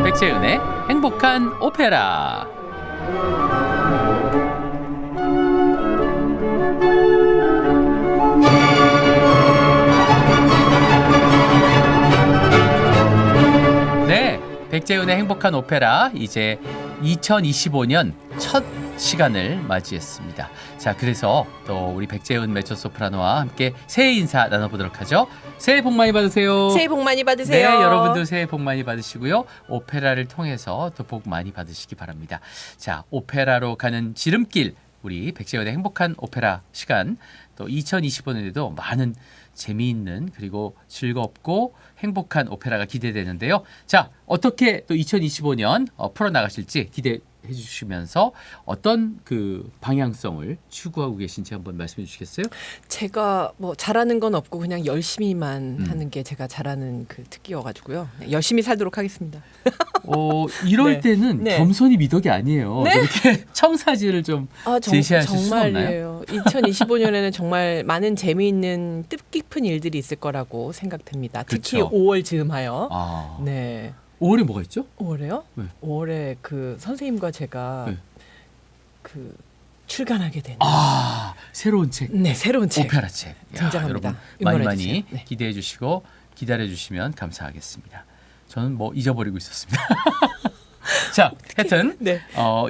백재은의 행복한 오페라. 네, 백재은의 행복한 오페라 이제 2025년 첫 시간을 맞이했습니다. 자, 그래서 또 우리 백재은 메초소프라노와 함께 새해 인사 나눠보도록 하죠. 새해 복 많이 받으세요. 새해 복 많이 받으세요. 네, 여러분도 새해 복 많이 받으시고요. 오페라를 통해서 또 복 많이 받으시기 바랍니다. 자, 오페라로 가는 지름길, 우리 백재은의 행복한 오페라 시간, 또 2025년에도 많은 재미있는 그리고 즐겁고 행복한 오페라가 기대되는데요. 자, 어떻게 또 2025년 풀어나가실지 기대해 주시면서 어떤 그 방향성을 추구하고 계신지 한번 말씀해 주시겠어요? 제가 뭐 잘하는 건 없고 그냥 열심히만 하는 게 제가 잘하는 그 특기여가지고요. 네, 열심히 살도록 하겠습니다. 이럴 네. 때는 네. 겸손이 미덕이 아니에요. 네. 이렇게 청사진을 좀 제시하실 수 없나요? 정말이에요. 2025년에는 정말 많은 재미있는 뜻깊은 일들이 있을 거라고 생각됩니다. 특히 그렇죠. 5월 즈음하여. 아, 네. 5월에 뭐가 있죠? 5월에요? 네. 5월에 그 선생님과 제가 네. 그 출간하게 되는 새로운 책, 네, 새로운 책 오페라 책. 등장합니다. 여러분 많이 응원해 많이 주세요. 네. 기대해 주시고 기다려 주시면 감사하겠습니다. 저는 뭐 잊어버리고 있었습니다. 자, 하여튼 네.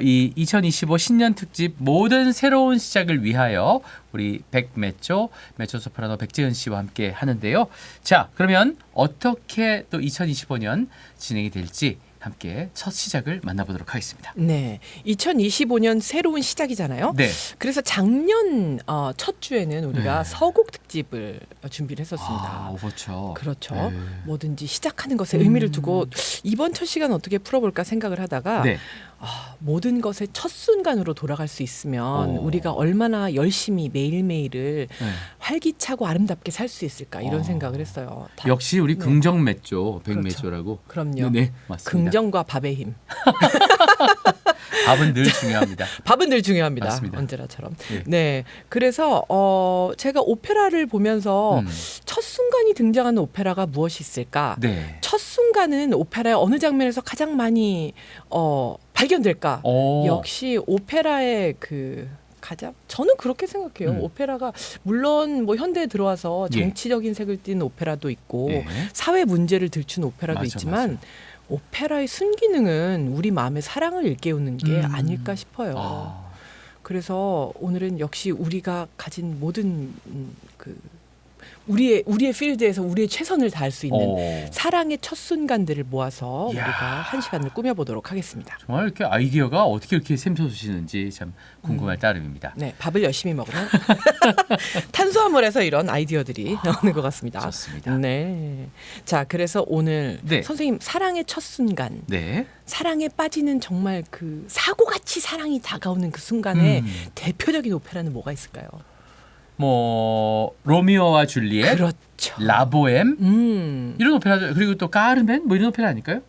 이 2025 신년 특집 모든 새로운 시작을 위하여 우리 백메초 소프라노 백재은 씨와 함께 하는데요. 자, 그러면 어떻게 또 2025년 진행이 될지 함께 첫 시작을 만나보도록 하겠습니다. 네. 2025년 새로운 시작이잖아요. 네. 그래서 작년 첫 주에는 우리가 네. 서곡 특집을 준비를 했었습니다. 오버쳐. 그렇죠. 네. 뭐든지 시작하는 것에 의미를 두고 이번 첫 시간 어떻게 풀어볼까 생각을 하다가 네. 모든 것의 첫 순간으로 돌아갈 수 있으면 우리가 얼마나 열심히 매일매일을 네. 활기차고 아름답게 살 수 있을까 이런 생각을 했어요. 역시 우리 네. 긍정 메조, 백메조라고. 그럼요. 네, 맞습니다. 긍정과 밥의 힘. 밥은 늘 중요합니다. 밥은 늘 중요합니다. 맞습니다. 언제나처럼. 네. 네. 그래서 제가 오페라를 보면서 첫 순간이 등장하는 오페라가 무엇이 있을까? 네. 첫 순간은 오페라의 어느 장면에서 가장 많이 발견될까? 역시 오페라의 그 가장 저는 그렇게 생각해요. 오페라가 물론 뭐 현대에 들어와서 정치적인 색을 띤 오페라도 있고 예. 사회 문제를 들춘 오페라도 있지만 맞아. 오페라의 순기능은 우리 마음의 사랑을 일깨우는 게 아닐까 싶어요. 그래서 오늘은 역시 우리가 가진 모든 그 우리의 필드에서 우리의 최선을 다할 수 있는 사랑의 첫 순간들을 모아서 이야. 우리가 한 시간을 꾸며보도록 하겠습니다. 정말 이렇게 아이디어가 어떻게 이렇게 샘솟으시는지 참 궁금할 따름입니다. 네, 밥을 열심히 먹으면 탄수화물에서 이런 아이디어들이 나오는 것 같습니다. 좋습니다. 네. 자, 그래서 오늘 네. 선생님 사랑의 첫 순간, 네. 사랑에 빠지는 정말 그 사고같이 사랑이 다가오는 그 순간에 대표적인 오페라는 뭐가 있을까요? 뭐 로미오와 줄리엣, 그렇죠. 라보엠 이런 오페라 그리고 또 까르멘 뭐 이런 오페라 아닐까요?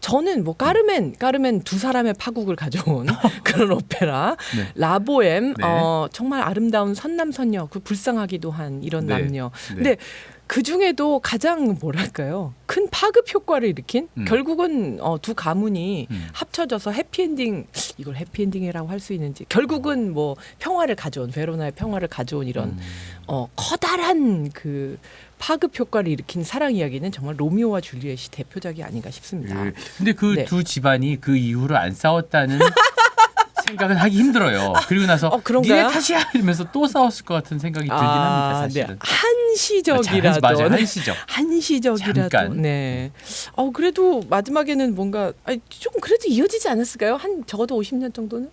저는 뭐 까르멘 두 사람의 파국을 가져온 그런 오페라, 네. 라보엠 네. 정말 아름다운 선남선녀, 그 불쌍하기도 한 이런 네. 남녀. 네. 근데 그 중에도 가장 뭐랄까요? 큰 파급 효과를 일으킨 결국은 두 가문이 합쳐져서 해피엔딩, 이걸 해피엔딩이라고 할 수 있는지, 결국은 뭐 평화를 가져온, 베로나의 평화를 가져온 이런 커다란 그 파급 효과를 일으킨 사랑 이야기는 정말 로미오와 줄리엣이 대표작이 아닌가 싶습니다. 네. 근데 그 네. 두 집안이 그 이후로 안 싸웠다는 생각은 하기 힘들어요. 그리고 나서 그런가요? 니네 탓이야 이러면서 또 싸웠을 것 같은 생각이 들긴 합니다. 사실은. 네. 한시적이라도. 맞아요. 한시적. 한시적이라도. 잠깐. 네. 그래도 마지막에는 뭔가 조금 그래도 이어지지 않았을까요? 한 적어도 50년 정도는?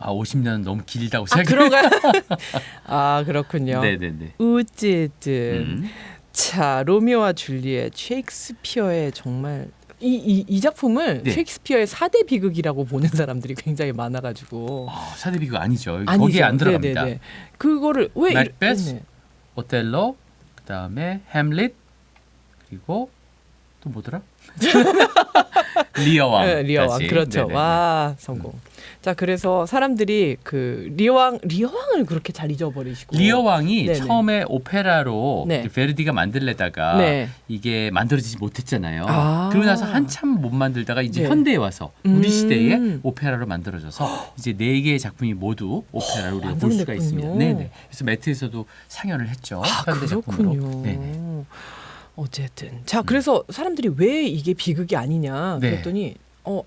50년은 너무 길다고 생각해요. 그런가요? 그렇군요. 네네네. 어쨌든 자, 로미오와 줄리엣, 셰익스피어의 정말 이 작품을 네. 셰익스피어의 4대 비극이라고 보는 사람들이 굉장히 많아가지고. 사대 비극 아니죠. 아니죠. 거기에 안 들어갑니다. 네네네. 그거를 왜 맥베스, 오텔로, 그다음에 햄릿, 그리고 또 뭐더라? 리어왕. 네, 리어왕. 그렇죠. 네네네. 와, 성공. 자, 그래서 사람들이 그 리어왕을 그렇게 잘 잊어버리시고. 리어왕이 네네. 처음에 오페라로 네. 이제 베르디가 만들려다가 네. 이게 만들어지지 못했잖아요. 아. 그러고 나서 한참 못 만들다가 이제 네. 현대에 와서 우리 시대에 음. 오페라로 만들어져서 이제 4개의 작품이 모두 오페라로 우리가 볼 수가 완성됐군요. 있습니다. 네네. 그래서 매트에서도 상연을 했죠. 아, 현대 작품으로. 그렇군요. 네네. 어쨌든 자, 그래서 사람들이 왜 이게 비극이 아니냐 네. 그랬더니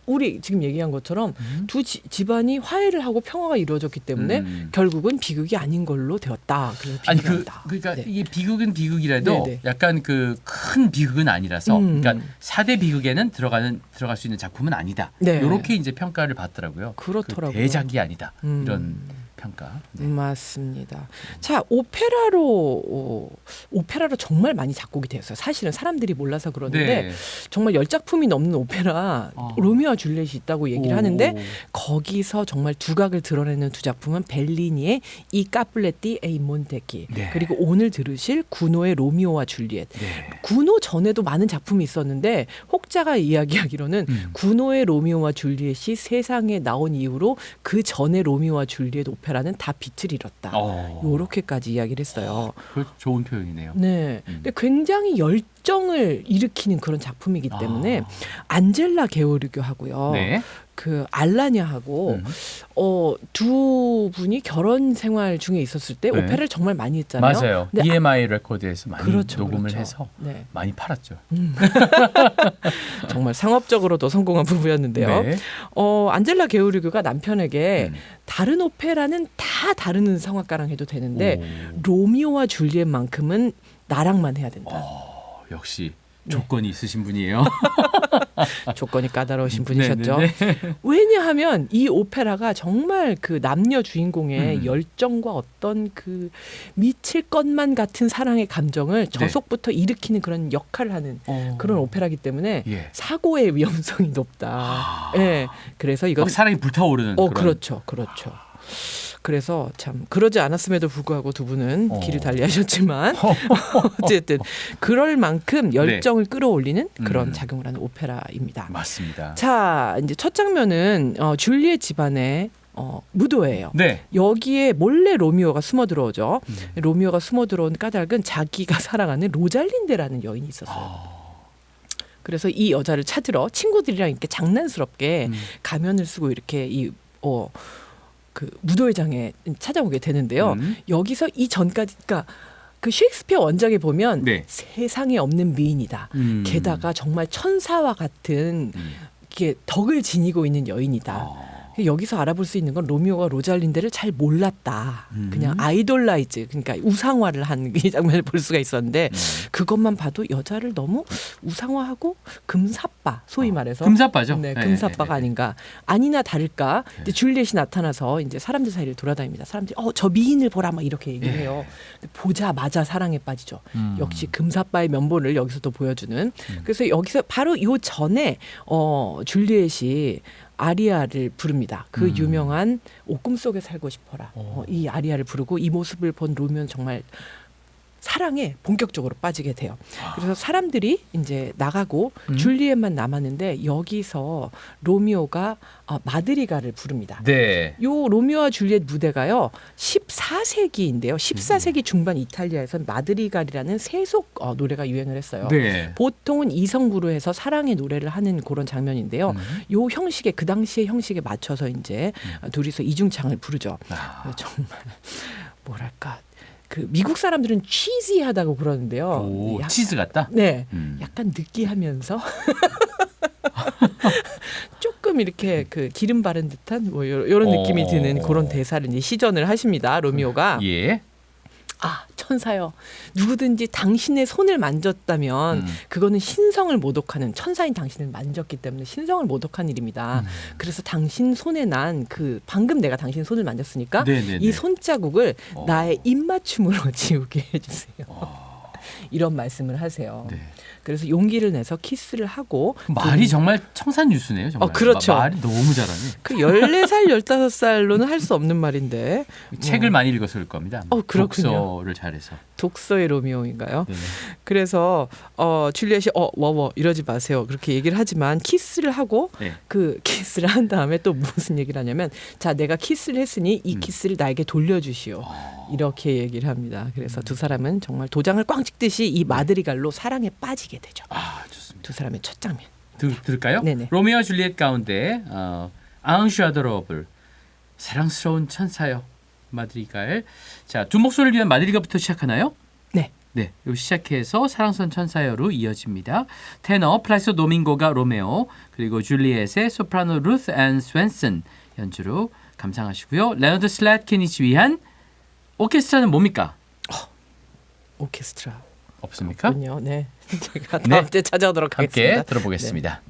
우리 지금 얘기한 것처럼 두 집안이 화해를 하고 평화가 이루어졌기 때문에 결국은 비극이 아닌 걸로 되었다. 그래서 아니 비극이 아니다. 그러니까 네. 이게 비극은 비극이라도 네네. 약간 그 큰 비극은 아니라서 그러니까 음. 4대 비극에는 들어갈 수 있는 작품은 아니다. 네. 이렇게 이제 평가를 받더라고요. 그렇더라고요. 그 대작이 아니다. 음. 이런 평가. 네. 맞습니다. 자, 오페라로 정말 많이 작곡이 되었어요. 사실은 사람들이 몰라서 그러는데 네. 정말 10작품이 넘는 오페라 로미오와 줄리엣이 있다고 얘기를 하는데 거기서 정말 두각을 드러내는 두 작품은 벨리니의 이 카플레티 에이 몬테키 네. 그리고 오늘 들으실 구노의 로미오와 줄리엣. 네. 구노 전에도 많은 작품이 있었는데 혹자가 이야기하기로는 구노의 로미오와 줄리엣이 세상에 나온 이후로 그 전에 로미오와 줄리엣 오페라는 다 빛을 잃었다. 요렇게까지 이야기를 했어요. 그 좋은 표현이네요. 네. 근데 굉장히 열정을 일으키는 그런 작품이기 때문에 안젤라 게오르교하고요. 네. 그 알라냐하고 두 분이 결혼 생활 중에 있었을 때 네. 오페라를 정말 많이 했잖아요. 맞아요. 근데 EMI 레코드에서 많이 그렇죠, 녹음을 그렇죠. 해서 네. 많이 팔았죠. 정말 상업적으로도 성공한 부부였는데요. 네. 안젤라 게오르교가 남편에게 다른 오페라는 다 다른 성악가랑 해도 되는데 로미오와 줄리엣만큼은 나랑만 해야 된다. 역시 네. 조건이 있으신 분이에요. 조건이 까다로우신 분이셨죠. 네. 왜냐하면 이 오페라가 정말 그 남녀 주인공의 열정과 어떤 그 미칠 것만 같은 사랑의 감정을 저속부터 일으키는 그런 역할을 하는 그런 오페라이기 때문에 예. 사고의 위험성이 높다. 예. 그래서 이건 막 사랑이 불타오르는 그런. 그렇죠. 그래서 참 그러지 않았음에도 불구하고 두 분은 길을 달리하셨지만 어쨌든 그럴 만큼 열정을 끌어올리는 그런 작용을 하는 오페라입니다. 맞습니다. 자, 이제 첫 장면은 줄리엣 집안의 무도회예요. 네. 여기에 몰래 로미오가 숨어 들어오죠. 로미오가 숨어 들어온 까닭은 자기가 사랑하는 로잘린데라는 여인이 있었어요. 그래서 이 여자를 찾으러 친구들이랑 이렇게 장난스럽게 가면을 쓰고 이렇게 그 무도회장에 찾아오게 되는데요. 여기서 이 전까지 그러니까 그 셰익스피어 원작에 보면 네. 세상에 없는 미인이다. 게다가 정말 천사와 같은 이게 덕을 지니고 있는 여인이다. 여기서 알아볼 수 있는 건 로미오가 로잘린데를 잘 몰랐다. 그냥 아이돌라이즈, 그러니까 우상화를 한 이 장면을 볼 수가 있었는데 그것만 봐도 여자를 너무 우상화하고 금사빠, 소위 말해서 금사빠죠. 네, 금사빠가 아닌가. 아니나 다를까 이제 줄리엣이 나타나서 이제 사람들 사이를 돌아다닙니다. 사람들이 저 미인을 보라 막 이렇게 얘기를 해요. 근데 보자마자 사랑에 빠지죠. 역시 금사빠의 면모를 여기서 또 보여주는. 그래서 여기서 바로 요 전에 줄리엣이 아리아를 부릅니다. 그 유명한 옥금 속에 살고 싶어라. 이 아리아를 부르고 이 모습을 본 로미오는 정말 사랑에 본격적으로 빠지게 돼요. 그래서 사람들이 이제 나가고 줄리엣만 남았는데 여기서 로미오가 마드리가를 부릅니다. 네. 요 로미오와 줄리엣 무대가요 14세기인데요. 14세기 중반 이탈리아에서 마드리갈이라는 세속 노래가 유행을 했어요. 네. 보통은 이성구로 해서 사랑의 노래를 하는 그런 장면인데요. 요 형식에 그 당시의 형식에 맞춰서 이제 둘이서 이중창을 부르죠. 정말 뭐랄까. 그 미국 사람들은 치즈하다고 그러는데요. 치즈 같다? 네. 약간 느끼하면서 조금 이렇게 그 기름 바른 듯한 뭐 이런 느낌이 드는 그런 대사를 이제 시전을 하십니다. 로미오가. 예. 천사여, 누구든지 당신의 손을 만졌다면 그거는 신성을 모독하는, 천사인 당신을 만졌기 때문에 신성을 모독한 일입니다. 그래서 당신 손에 난 그 방금 내가 당신 손을 만졌으니까 네네네. 이 손자국을 나의 입맞춤으로 지우게 해주세요. 이런 말씀을 하세요. 네. 그래서 용기를 내서 키스를 하고 말이 정말 청산유수네요. 정말. 그렇죠. 말이 너무 잘하네. 그 14살, 15살로는 할 수 없는 말인데 책을 많이 읽었을 겁니다. 그렇군요. 독서를 잘해서. 독서의 로미오인가요? 네. 그래서 줄리엣이 워워 이러지 마세요. 그렇게 얘기를 하지만 키스를 하고 네. 그 키스를 한 다음에 또 무슨 얘기를 하냐면 자 내가 키스를 했으니 이 키스를 나에게 돌려주시오. 이렇게 얘기를 합니다. 그래서 두 사람은 정말 도장을 꽝 찍듯이 이 마드리갈로 사랑에 빠지게 되죠. 좋습니다. 두 사람의 첫 장면. 들을까요? 네네. 로미오와 줄리엣 가운데 앙슈아드러블 사랑스러운 천사여 마드리갈. 자, 두 목소리를 위한 마드리갈부터 시작하나요? 네. 네, 요 시작해서 사랑스러운 천사여로 이어집니다. 테너 플라시오 도밍고가 로메오, 그리고 줄리엣의 소프라노 루스 앤 스웬슨 연주로 감상하시고요. 레너드 슬래트키니치 위한 오케스트라는 뭡니까? 오케스트라. 없습니까? 군요. 네. 제가 다음 때 찾아오도록 하겠습니다. 함께 들어보겠습니다.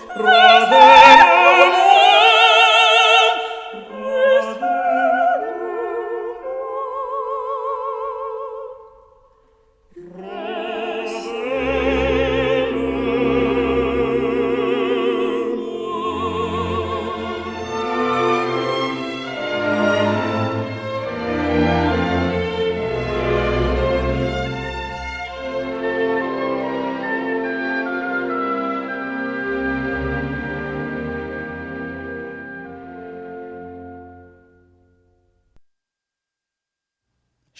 Brother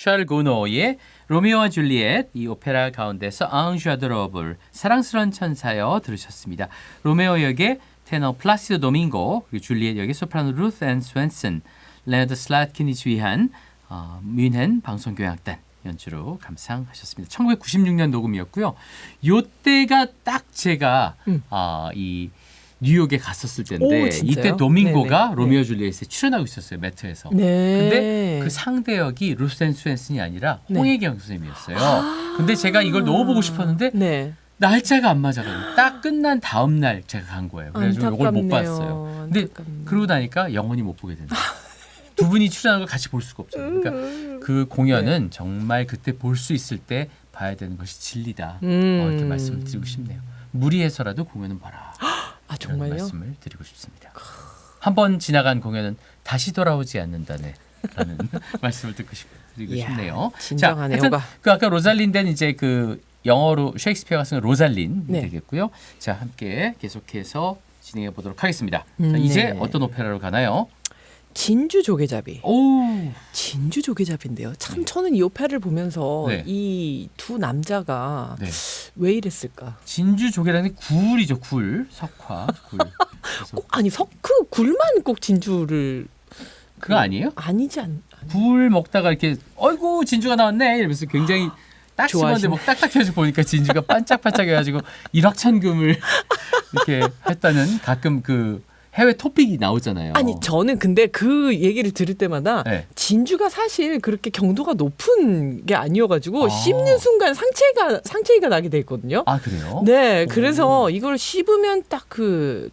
샬 고노의 로미오와 줄리엣 이 오페라 가운데서 앙슈 아도러블 사랑스러운 천사여 들으셨습니다. 로메오 역의 테너 플라시도 도밍고 그리고 줄리엣 역의 소프라노 루스 앤 스웬슨 레너드 슬라트킨이 지휘한 뮌헨 방송교향단 연주로 감상하셨습니다. 1996년 녹음이었고요. 요때가 딱 제가 이 뉴욕에 갔었을 때인데 오, 진짜요? 이때 도밍고가 네네. 로미오 줄리엣에 출연하고 있었어요. 매트에서. 네. 근데 그 상대 역이 루스 앤 스웬슨이 아니라 네. 홍혜경 선생님이었어요. 근데 제가 이걸 너무 보고 싶었는데 네. 날짜가 안 맞아가지고 딱 끝난 다음 날 제가 간 거예요. 그래가지고 이걸 못 봤어요. 근데 안타깝네요. 그러고 나니까 영원히 못 보게 된다. 두 분이 출연하는 걸 같이 볼 수가 없잖아요. 그러니까 그 공연은 정말 그때 볼 수 있을 때 봐야 되는 것이 진리다. 이렇게 말씀을 드리고 싶네요. 무리해서라도 공연은 봐라. 아, 이런 정말요? 말씀을 드리고 싶습니다. 한 번 지나간 공연은 다시 돌아오지 않는다네. 라는 말씀을 드리고 이야, 싶네요. 진정한 하여튼 애호가. 그 아까 로잘린데는 이제 그 영어로 셰익스피어가 쓴 로잘린 네. 되겠고요. 자, 함께 계속해서 진행해 보도록 하겠습니다. 자, 네. 이제 어떤 오페라로 가나요? 진주 조개잡이. 오, 진주 조개잡인데요. 참 저는 이 오페라를 보면서 네. 이 두 남자가 네. 왜 이랬을까? 진주 조개라는 굴이죠, 굴, 석화, 굴. 그래서 아니 석그 굴만 꼭 진주를 그거 아니에요? 아니지 굴 먹다가 이렇게 어이구 진주가 나왔네 이러면서 굉장히 딱 집었는데 좋아하시네. 막 딱딱해서 보니까 진주가 반짝반짝해가지고 일확천금을 이렇게 했다는 가끔 그 해외 토픽이 나오잖아요. 아니 저는 근데 그 얘기를 들을 때마다 네. 진주가 사실 그렇게 경도가 높은 게 아니어가지고 아. 씹는 순간 상체가 나게 돼 있거든요. 아 그래요? 네, 그래서 이걸 씹으면 딱 그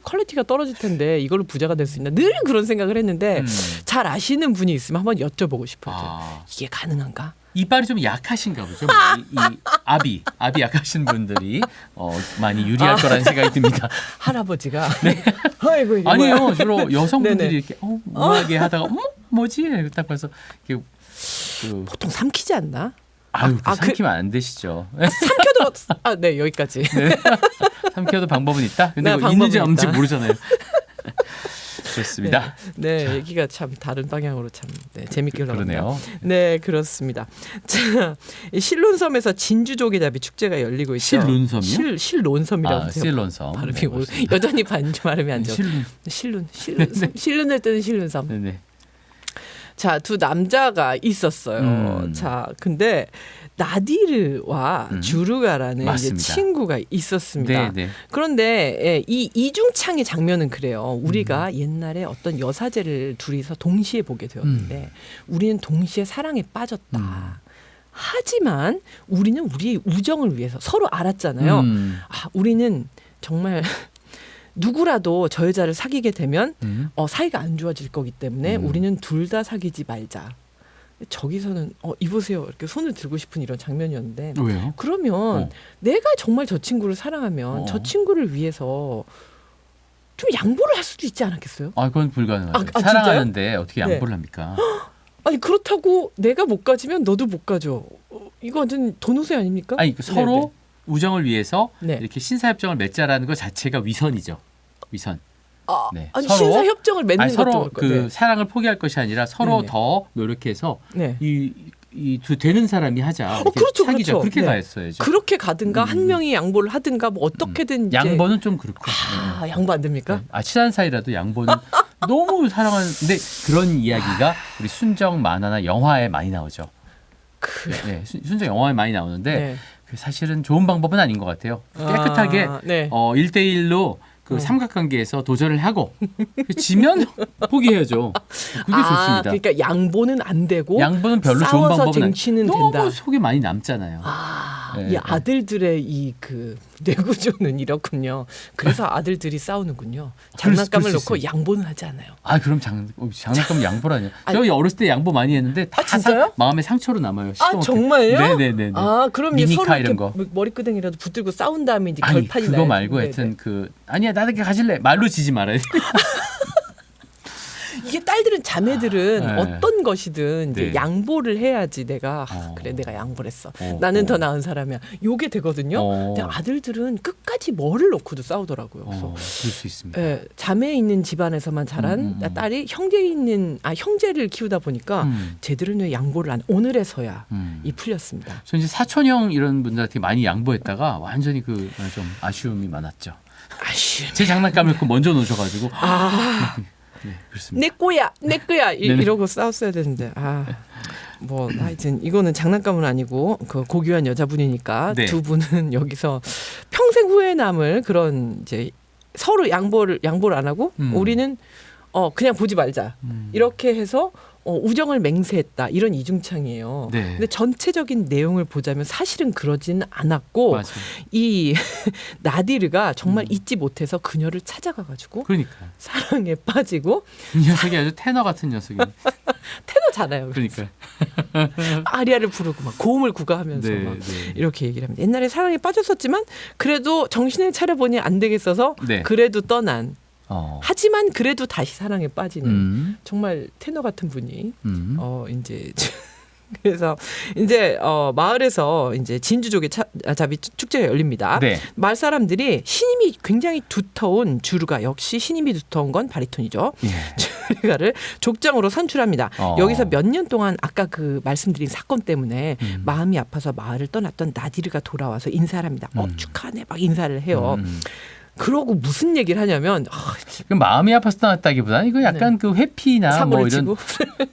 퀄리티가 떨어질 텐데 이걸로 부자가 될 수 있나 늘 그런 생각을 했는데 잘 아시는 분이 있으면 한번 여쭤보고 싶어요. 아, 이게 가능한가? 이빨이 좀 약하신가 보죠. 뭐 이 압이 약하신 분들이 많이 유리할 거라는 생각이 듭니다. 할아버지가 아이고 이게 뭐야. 아니요, 주로 여성분들이 네네. 이렇게 우아하게 하다가 뭐지? 딱 봐서 이렇게 보통 삼키지 않나? 아유, 아, 삼키면 안 되시죠. 삼켜도 네 여기까지. 삼켜도 방법은 있다. 근데 네, 뭐 있는지 방법은 없는지 있다. 모르잖아요. 좋습니다. 네, 얘기가 참 다른 방향으로 참 재밌게 흘러갑니다. 그러네요. 네, 그렇습니다. 자, 이 실론섬에서 진주조개잡이 축제가 열리고 있죠. 실론섬이요? 실론섬이라고 아, 해요. 실론섬. 발음이 네, 올- 맞습니다. 여전히 발음이 안 좋아. 실론될 때는 실론섬. 네네. 자, 두 남자가 있었어요. 자, 근데 나디르와 주르가라는 이제 맞습니다. 친구가 있었습니다. 네네. 그런데 이 이중창의 장면은 그래요. 우리가 옛날에 어떤 여사제를 둘이서 동시에 보게 되었는데 우리는 동시에 사랑에 빠졌다. 하지만 우리는 우리의 우정을 위해서 서로 알았잖아요. 아, 우리는 정말 누구라도 저 여자를 사귀게 되면 사이가 안 좋아질 거기 때문에 우리는 둘 다 사귀지 말자. 저기서는 이보세요 이렇게 손을 들고 싶은 이런 장면이었는데 왜요? 그러면 내가 정말 저 친구를 사랑하면 저 친구를 위해서 좀 양보를 할 수도 있지 않았겠어요? 아, 그건 불가능하죠. 아, 사랑하는데 어떻게 네. 양보를 합니까? 아니 그렇다고 내가 못 가지면 너도 못 가죠. 이거 완전 돈우세 아닙니까? 아니 서로 우정을 위해서 네. 이렇게 신사협정을 맺자라는 것 자체가 위선이죠. 위선. 아, 네. 아니 서로- 신사 협정을 맺는 아니, 서로 것도 그 그렇고. 사랑을 포기할 것이 아니라 서로 네네. 더 노력해서 네. 이 되는 사람이 하자. 이렇게 그렇죠, 사귀자. 그렇죠. 그렇게 네. 가했어야죠. 그렇게 가든가 한 명이 양보를 하든가 뭐 어떻게든 이제 양보는 좀 그렇고. 아, 양보 안 됩니까? 아, 친한 사이라도 양보는 너무 사랑하는데 그런 이야기가 우리 순정 만화나 영화에 많이 나오죠. 네, 순정 영화에 많이 나오는데 네. 그 사실은 좋은 방법은 아닌 것 같아요. 깨끗하게 아, 네. 1대1로 그 삼각관계에서 도전을 하고 지면 포기해야죠. 그게 좋습니다. 그러니까 양보는 안 되고 양보는 별로 좋은 싸워서 방법은 쟁취는 너무 된다. 속이 많이 남잖아요. 이 네. 아들들의 이 그 뇌구조는 이렇군요. 그래서 아들들이 싸우는군요. 그럴 장난감을 수 놓고 있어요. 양보는 하지 않아요. 아 그럼 장난감 양보라뇨. 아니, 저희 어렸을 때 양보 많이 했는데 다 진짜요? 마음에 상처로 남아요. 아 시커멓게. 정말요? 네네네. 아 그럼 이제 미니카 서로 이런 이렇게 거. 머리끄댕이라도 붙들고 싸운 다음에 이제 아니 결판이 그거 나야지. 말고 네네. 하여튼 아니야 나도 가질래 말로 지지 말아야 돼. 이게 딸들은 자매들은 네. 어떤 것이든 이제 네. 양보를 해야지 내가 그래 내가 양보를 했어. 어, 나는 어. 더 나은 사람이야. 요게 되거든요. 어. 근데 아들들은 끝까지 뭐를 놓고도 싸우더라고요. 그래서 그럴 수 있습니다. 예, 자매 있는 집안에서만 자란 딸이 형제를 키우다 보니까 쟤들은 왜 양보를 안 오늘에서야 이 풀렸습니다. 저 이제 사촌형 이런 분들한테 많이 양보했다가 완전히 그 좀 아쉬움이 많았죠. 아쉬. 제 장난감을 그 먼저 놓으셔가지고 네, 그렇습니다. 내 거야 네네. 이러고 싸웠어야 되는데 뭐 하여튼 이거는 장난감은 아니고 그 고귀한 여자분이니까 네. 두 분은 여기서 평생 후회 남을 그런 이제 서로 양보를 안 하고 우리는 그냥 보지 말자 이렇게 해서 우정을 맹세했다 이런 이중창이에요. 네. 근데 전체적인 내용을 보자면 사실은 그러지는 않았고 맞아요. 이 나디르가 정말 잊지 못해서 그녀를 찾아가가지고 그러니까 사랑에 빠지고 이 녀석이 아주 테너 같은 녀석이. 테너잖아요. 그러니까. 아리아를 부르고 막 고음을 구가하면서 네, 막 네. 이렇게 얘기를 합니다. 옛날에 사랑에 빠졌었지만 그래도 정신을 차려보니 안 되겠어서 네. 그래도 떠난 어. 하지만 그래도 다시 사랑에 빠지는 음. 정말 테너 같은 분이 이제 그래서 이제 마을에서 이제 진주족의 자비 축제가 열립니다. 네. 마을 사람들이 신임이 굉장히 두터운 주르가 역시 신임이 두터운 건 바리톤이죠. 예. 주르가를 족장으로 선출합니다. 어. 여기서 몇 년 동안 아까 그 말씀드린 사건 때문에 마음이 아파서 마을을 떠났던 나디르가 돌아와서 인사를 합니다. 축하하네 막 인사를 해요. 그러고 무슨 얘기를 하냐면 그 마음이 아파서 떠났다기보다는 이거 약간 그 회피나 사고를 뭐 이런 치고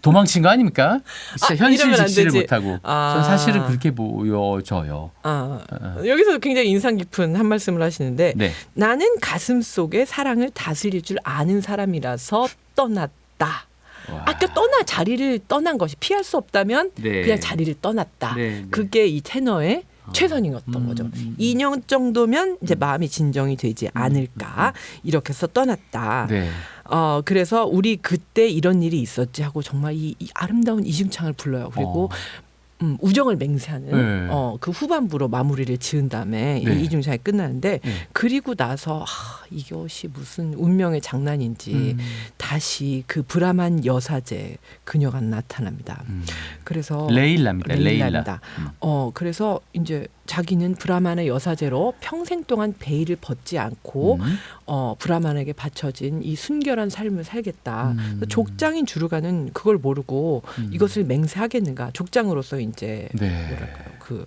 도망친 거 아닙니까? 진짜 현실 이러면 안 직시를 되지. 못하고. 전 사실은 그렇게 보여져요. 여기서 굉장히 인상 깊은 한 말씀을 하시는데 네. 나는 가슴 속에 사랑을 다스릴 줄 아는 사람이라서 떠났다. 와. 아까 자리를 떠난 것이 피할 수 없다면 네. 그냥 자리를 떠났다. 네, 네. 그게 이 테너의 최선이었던 거죠. 2년 정도면 이제 마음이 진정이 되지 않을까 이렇게 해서 떠났다. 네. 그래서 우리 그때 이런 일이 있었지 하고 정말 이 아름다운 이중창을 불러요. 그리고 우정을 맹세하는 네. 그 후반부로 마무리를 지은 다음에 네. 이 이중창이 끝나는데 네. 그리고 나서 이것이 무슨 운명의 장난인지 다시 그 브라만 여사제 그녀가 나타납니다. 그래서 레일라입니다. 레일라. 레일라입니다. 그래서 이제 자기는 브라만의 여사제로 평생 동안 베일을 벗지 않고 브라만에게 바쳐진 이 순결한 삶을 살겠다. 족장인 주르가는 그걸 모르고 이것을 맹세하겠는가? 족장으로서 이제 네. 뭐랄까요? 그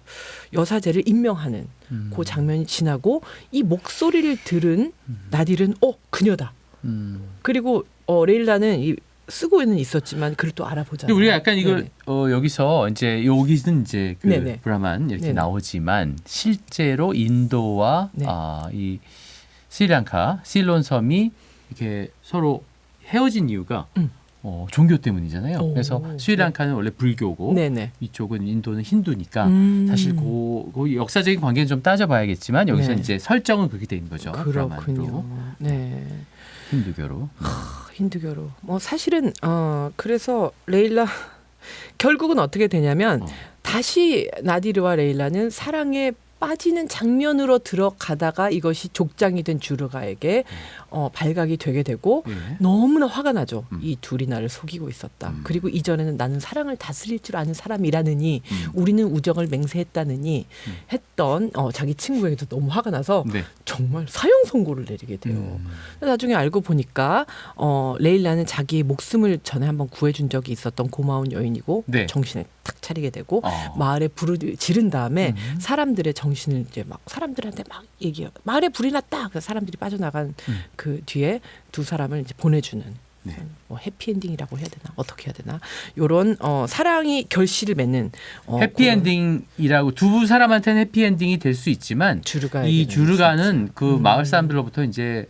여사제를 임명하는 그 장면이 지나고 이 목소리를 들은 나딜은 그녀다. 그리고 레일라는 이 쓰고는 있었지만 그걸 또 알아보잖아요. 우리가 약간 이걸 네네. 여기서 이제 여기는 이제 그 네네. 브라만 이렇게 네네. 나오지만 실제로 인도와 네. 이 스리랑카 실론 섬이 이렇게 서로 헤어진 이유가 종교 때문이잖아요. 오, 그래서 스리랑카는 원래 불교고 네네. 이쪽은 인도는 힌두니까 사실 그 역사적인 관계는 좀 따져봐야겠지만 여기서 네. 이제 설정은 그렇게 된 거죠. 그렇군요. 브라만으로. 네. 힌두교로. 힌두교로. 사실은 그래서 레일라 결국은 어떻게 되냐면 다시 나디르와 레일라는 사랑에 빠지는 장면으로 들어가다가 이것이 족장이 된 주르가에게 발각이 되게 되고 예. 너무나 화가 나죠. 이 둘이 나를 속이고 있었다. 그리고 이전에는 나는 사랑을 다스릴 줄 아는 사람이라느니 우리는 우정을 맹세했다느니 했던 자기 친구에게도 너무 화가 나서 네. 정말 사형 선고를 내리게 돼요. 나중에 알고 보니까 레일라는 자기의 목숨을 전에 한번 구해준 적이 있었던 고마운 여인이고 네. 정신을 탁 차리게 되고 마을에 불을 지른 다음에 사람들의 정신을 이제 막 사람들한테 막 얘기해요. 마을에 불이 났다. 그래서 사람들이 빠져나간 그 뒤에 두 사람을 이제 보내주는 네. 뭐 해피엔딩이라고 해야 되나 어떻게 해야 되나 요런 사랑이 결실을 맺는 해피엔딩이라고 두 사람한테는 해피엔딩이 될 수 있지만 이 주르가는 그 마을 사람들로부터 이제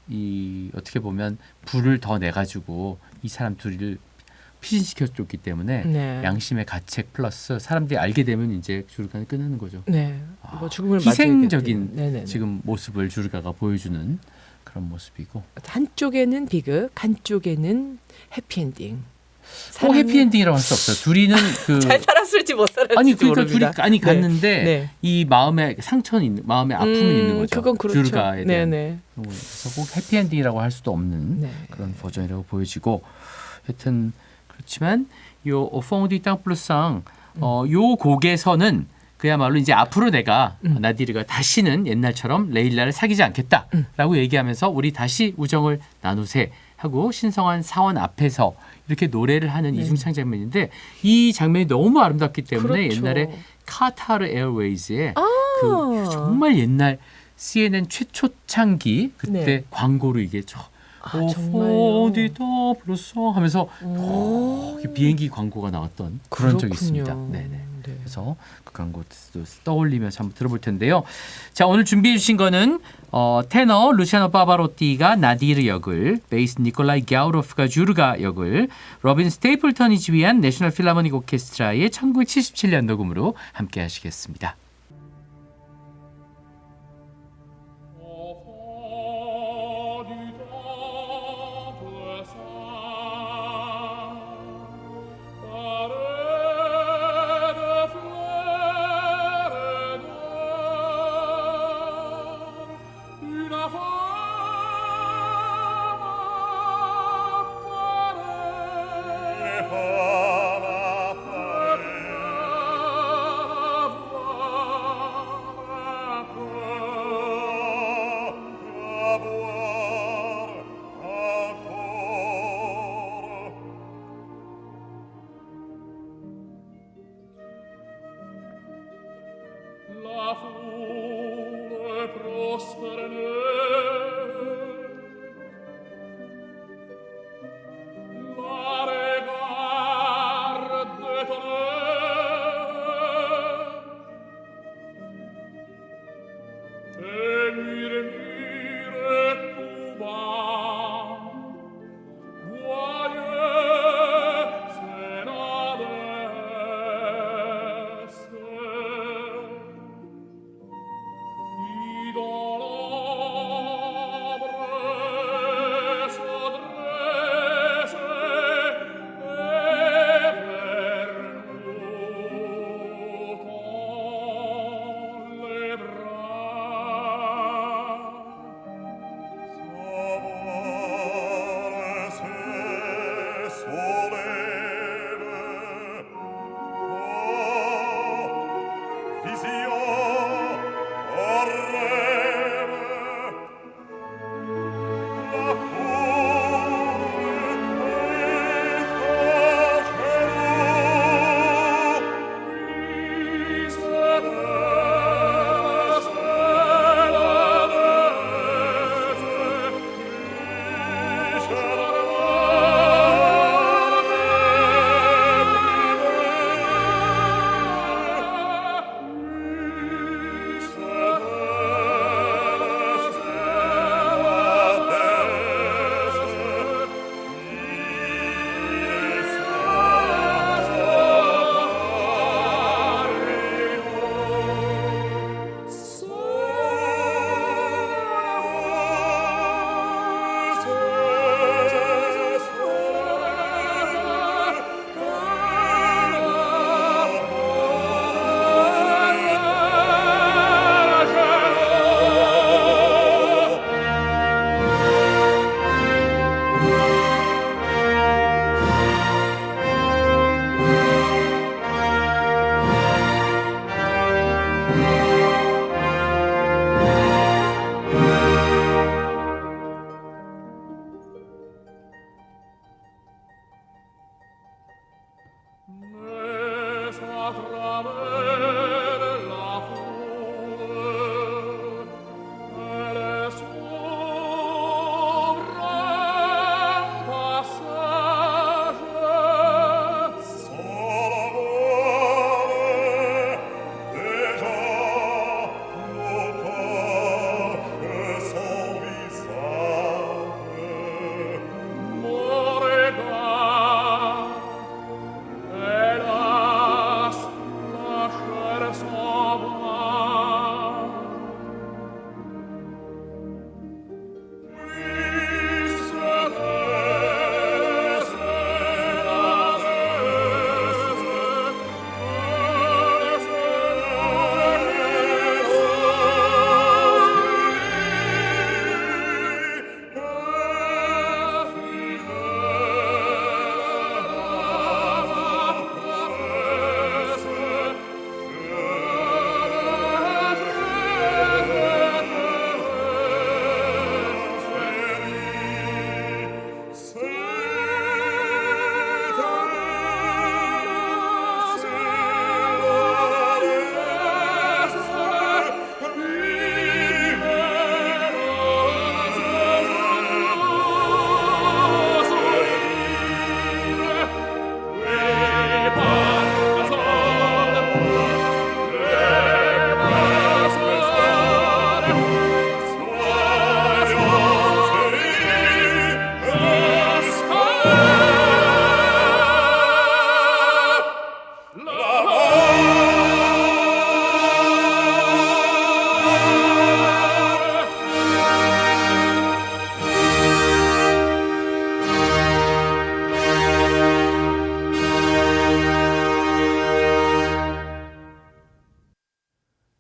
이 어떻게 보면 불을 더 내가지고 이 사람 둘을 피신시켜줬기 때문에 네. 양심의 가책 플러스 사람들이 알게 되면 이제 주르가는 끝나는 거죠. 네. 뭐 죽음을 희생적인 네네네. 지금 모습을 주르가가 보여주는 그런 모습이고 한쪽에는 비극, 한쪽에는 해피엔딩. 꼭 해피엔딩이라고 할 수 없어요. 둘이는 그 잘 살았을지 못 살았을지 아니 그러니까 모릅니다. 둘이 갔는데 네. 이 마음에 상처는 있는 마음에 아픔은 있는 거죠. 그건 그렇죠. 주르가에 대한. 네네. 그래서 꼭 해피엔딩이라고 할 수도 없는 네. 그런 버전이라고 보여지고 하여튼 그렇지만 요 퐁디 땅플루상 요 곡에서는 그야말로 이제 앞으로 내가 나디르가 다시는 옛날처럼 레일라를 사귀지 않겠다라고 얘기하면서 우리 다시 우정을 나누세 하고 신성한 사원 앞에서 이렇게 노래를 하는 이중창 장면인데 이 장면이 너무 아름답기 때문에 그렇죠. 옛날에 카타르 에어웨이즈에 그 정말 옛날 CNN 최초창기 그때 네. 광고로 이게 정말요? 어디다 불렀어 하면서 비행기 광고가 나왔던 그런 적이 있습니다. 네네. 네. 그래서 그 광고도 떠올리면서 한번 들어볼 텐데요. 자, 오늘 준비해 주신 거는 테너 루치아노 파바로티가 나디르 역을, 베이스 니콜라이 갸우로프가 주르가 역을, 로빈 스테이플턴이 지휘한 내셔널 필하모닉 오케스트라의 1977년 녹음으로 함께 하시겠습니다. La fure prospera la regarde tonner e mire tu vas voyez senadesse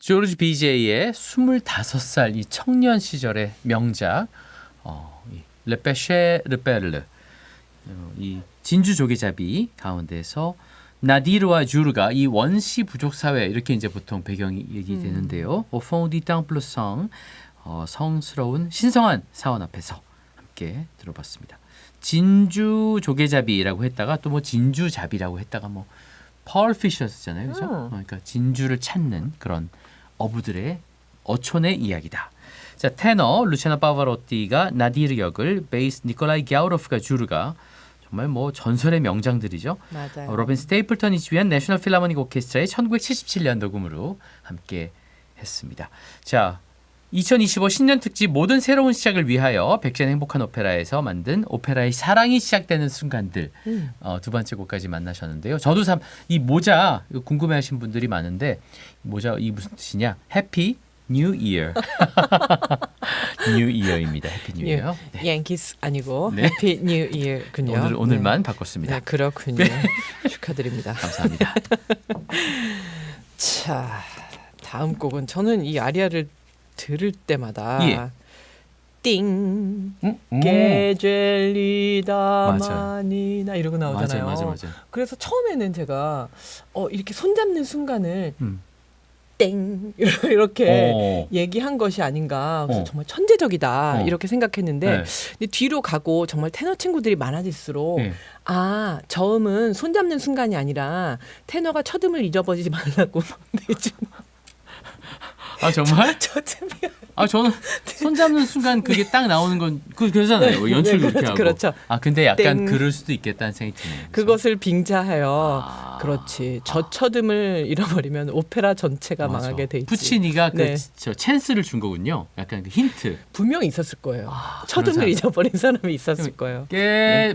조르지 비제이의 25살 이 청년 시절의 명작 이 르페쉐 르베르 이 진주 조개잡이 가운데서 나디르와 주르가 이 원시 부족 사회 이렇게 이제 보통 배경이 얘기되는데요. Au fond du temple sang 성스러운 신성한 사원 앞에서 함께 들어봤습니다. 진주 조개잡이라고 했다가 또 뭐 진주잡이라고 했다가 뭐 펄 피셔스잖아요, 그렇죠? 그러니까 진주를 찾는 그런 어부들의 어촌의 이야기다. 자, 테너 루치아노 파바로티가 나디르 역을, 베이스 니콜라이 갸우로프가 주르가 정말 뭐 전설의 명장들이죠. 맞아요. 로빈 스테이플턴이 지휘한 내셔널 필라모닉 오케스트라의 1977년 녹음으로 함께 했습니다. 자, 2025 신년 특집 모든 새로운 시작을 위하여 백제는 행복한 오페라에서 만든 오페라의 사랑이 시작되는 순간들 두 번째 곡까지 만나셨는데요. 저도 참 이 모자 이거 궁금해하신 분들이 많은데 모자 이 무슨 뜻이냐? 해피 뉴 이어. 뉴 이어입니다. 해피 뉴 이어. 네. 양키스 아니고 네. 해피 뉴 이어군요. 오늘만 네. 바꿨습니다. 네, 그렇군요. 축하드립니다. 감사합니다. 자, 다음 곡은 저는 이 아리아를 들을 때마다 예. 띵 오. 게젤리다 맞아요. 마니나 이러고 나오잖아요. 맞아요. 그래서 처음에는 제가 이렇게 손잡는 순간을 음. 땡 이렇게 오. 얘기한 것이 아닌가. 그래서 어. 정말 천재적이다 어. 이렇게 생각했는데 네. 근데 뒤로 가고 정말 테너 친구들이 많아질수록 네. 아 저음은 손잡는 순간이 아니라 테너가 첫음을 잊어버리지 말라고 아 정말? 첫음이 아 저는 손 잡는 순간 그게 딱 나오는 건 그러잖아요. 연출 그렇게 하고. 그렇죠. 아 근데 약간 땡. 그럴 수도 있겠다는 생각이 드네요. 그래서. 그것을 빙자하여 아. 그렇지 저 첫음을 잃어버리면 오페라 전체가 맞아. 망하게 돼 있지. 푸치니가 네. 저 찬스를 준 거군요. 약간 그 힌트. 분명히 있었을 거예요. 그런 첫음을 사람. 잊어버린 사람이 있었을 거예요.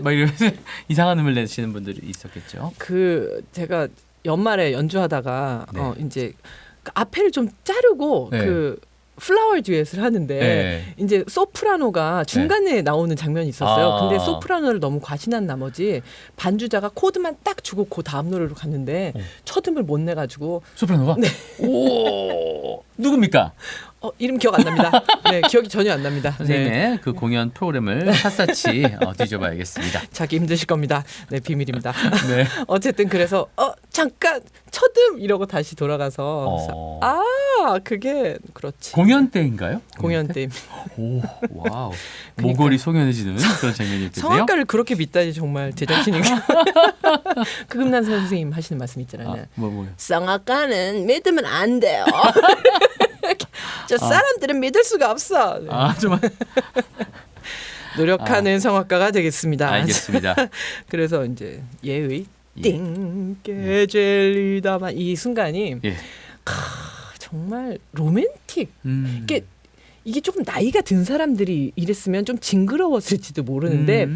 막 이러면서 이상한 음을 내시는 분들이 있었겠죠. 그 제가 연말에 연주하다가 네. 이제 그 앞에를 좀 자르고 네. 그 플라워 듀엣을 하는데 네. 이제 소프라노가 중간에 나오는 장면이 있었어요. 아. 근데 소프라노를 너무 과신한 나머지 반주자가 코드만 딱 주고 그 다음 노래로 갔는데 첫음을 못 내가지고 소프라노가? 네. 오 누굽니까? 이름 기억 안 납니다. 네, 기억이 전혀 안 납니다. 선생님의 네. 그 공연 프로그램을 샅샅이 뒤져봐야겠습니다. 자기 힘드실 겁니다. 네, 비밀입니다. 네. 어쨌든 그래서 잠깐 첫음 이러고 다시 돌아가서 그래서 그게 그렇지. 공연 때인가요? 공연 때 오 와우. 그러니까. 모골이 송연해지는 그런 장면이었네요. 성악가를 그렇게 믿다니 정말 제정신인가. 그금난 선생님 하시는 말씀 있잖아요. 뭐요? 성악가는 믿으면 안 돼요. 저 사람들은 믿을 수가 없어. 네. 정말. 노력하는 성악가가 되겠습니다. 알겠습니다. 그래서 이제 예의 예. 띵게젤리다만 이 순간이 예. 정말 로맨틱. 음. 이게 조금 나이가 든 사람들이 이랬으면 좀 징그러웠을지도 모르는데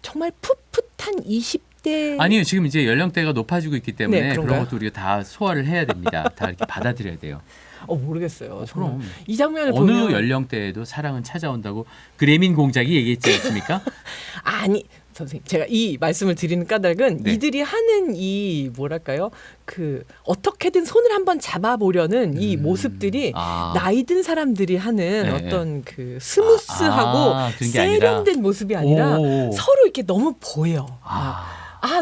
정말 풋풋한 20대 아니요, 지금 이제 연령대가 높아지고 있기 때문에 네, 그런 그런가요? 것도 우리가 다 소화를 해야 됩니다. 다 이렇게 받아들여야 돼요. 모르겠어요. 정말. 그럼 이 장면을 어느 보면 연령대에도 사랑은 찾아온다고 그레민 공작이 얘기했지 않습니까? 아니 선생님 제가 이 말씀을 드리는 까닭은 네. 이들이 하는 이 뭐랄까요 그 어떻게든 손을 한번 잡아보려는 이 모습들이 나이 든 사람들이 하는 네, 어떤 그 스무스하고 그런 게 아니라. 세련된 모습이 아니라 오. 서로 이렇게 너무 보여.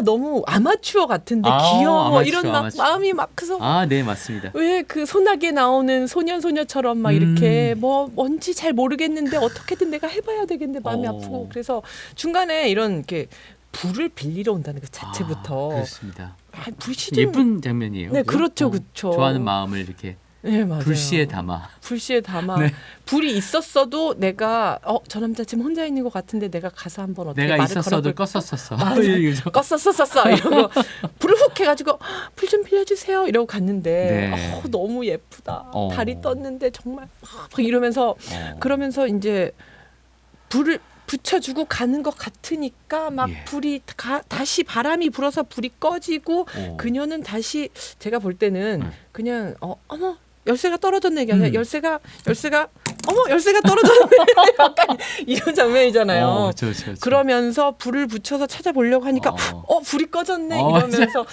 너무 아마추어 같은데 귀여워 아마추어, 이런 막 아마추어. 마음이 막 그래서 네, 맞습니다. 왜 그 소나기에 나오는 소년소녀처럼 막 이렇게 뭐 뭔지 잘 모르겠는데 어떻게든 내가 해봐야 되겠는데 마음이 아프고 그래서 중간에 이런 이렇게 불을 빌리러 온다는 그 자체부터 그렇습니다. 불씨 좀 예쁜 장면이에요. 네, 그죠? 그렇죠, 그렇죠. 좋아하는 마음을 이렇게 네, 맞아요. 불씨에 담아. 불씨에 담아 네. 불이 있었어도 내가 저 남자 지금 혼자 있는 것 같은데 내가 가서 한번 어떻게 내가 말을 있었어도 걸어볼까? 껐었었어. 맞아. 껐었었었어 이러고 불을 훅 해가지고 불 좀 빌려주세요 이러고 갔는데 네. 너무 예쁘다 달이 떴는데 정말 막 이러면서 그러면서 이제 불을 붙여주고 가는 것 같으니까 막 예. 불이 다시 바람이 불어서 불이 꺼지고 그녀는 다시 제가 볼 때는 그냥 어머 열쇠가 떨어졌네 이게 아니라 열쇠가 어머 열쇠가 떨어졌네. 약간 이런 장면이잖아요. 그렇죠. 그러면서 불을 붙여서 찾아보려고 하니까 불이 꺼졌네 이러면서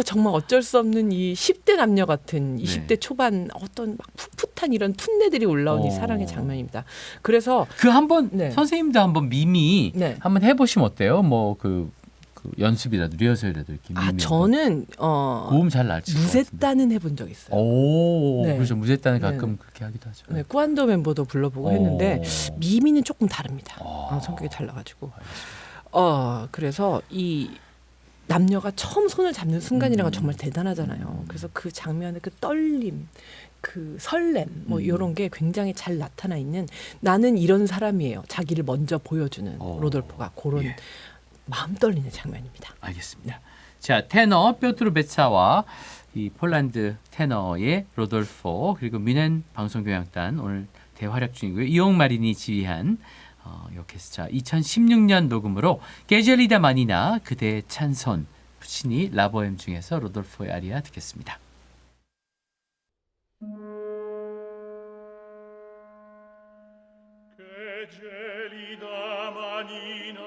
정말 어쩔 수 없는 이 10대 남녀 같은 20대 초반 어떤 막 풋풋한 이런 풋내들이 올라온 이 사랑의 장면입니다. 그래서 그 한번 네. 선생님도 한번 미미 네. 한번 해보시면 어때요? 뭐 그 연습이라도 리허설이라도 이렇게 미미. 저는 고음 잘 날칠 것 같은데. 무쇠단은 해본 적 있어요. 오, 네. 그렇죠. 무쇠단은 가끔 네. 그렇게 하기도 하죠. 네, 꾸안도 멤버도 불러보고 했는데 미미는 조금 다릅니다. 성격이 달라가지고. 그래서 이 남녀가 처음 손을 잡는 순간이라는 건 정말 대단하잖아요. 그래서 그 장면의 그 떨림, 그 설렘, 뭐 이런 게 굉장히 잘 나타나 있는 나는 이런 사람이에요. 자기를 먼저 보여주는 로돌포가 그런 예. 마음 떨리는 장면입니다. 알겠습니다. 자, 테너 뾰트르 베차와 이 폴란드 테너의 로돌포 그리고 뮌헨 방송교향단 오늘 대활약 중이고요. 이용 마린이 지휘한 이 오케스트라 2016년 녹음으로 게젤리다 마니나 그대의 찬손 푸치니 라보엠 중에서 로돌포의 아리아 듣겠습니다. Che gelida manina,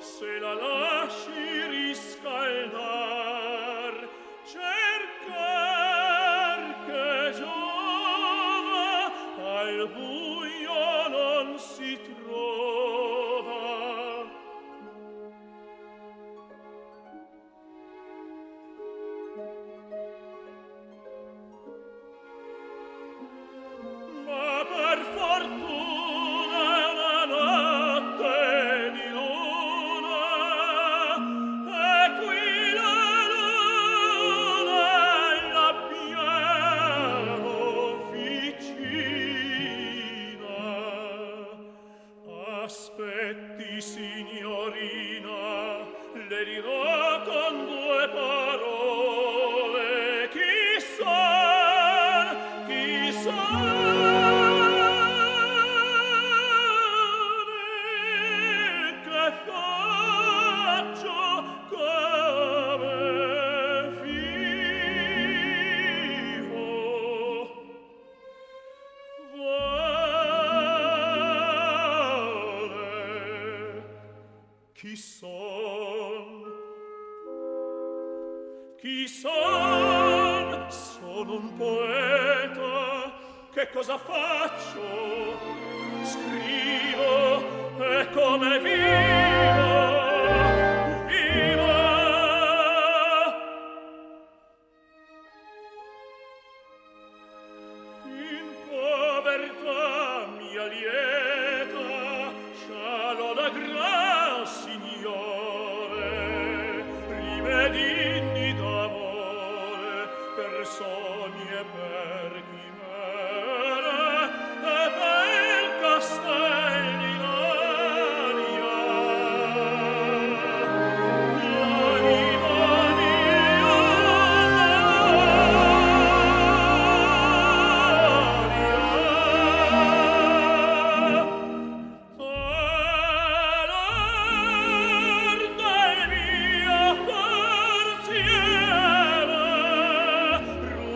se la lasci riscaldar, cercar che giova, al buio non si trova. Ma per fortuna una notte di luna, e qui la luna l'abbiamo vicina. Aspetti, signorina, le dirò con due parole chi son, chi che faccio come vivo. Vale, chi son? Chi son? Sono un poeta. Che cosa faccio? Scrivo e come vivo, vivo. In povertà mia lieta, scialo da gran signore, rimedini d'amore per sogni e per chimere e per castelli d'aria.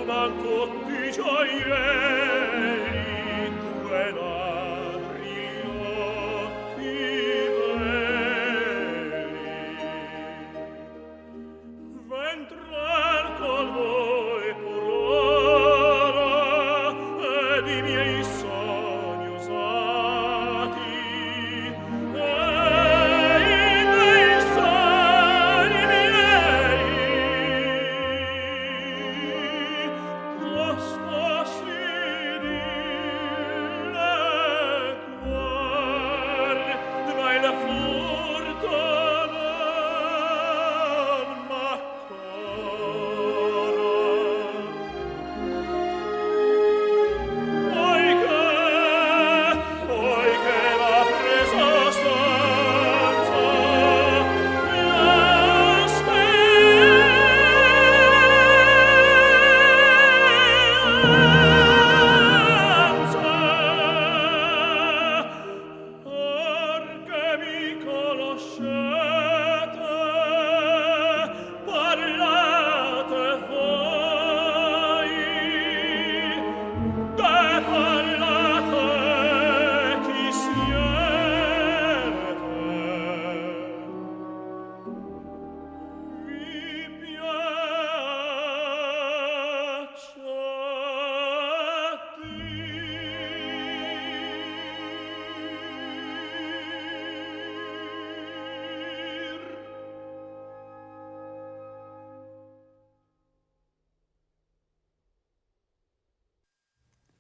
L'anima tutti gioielli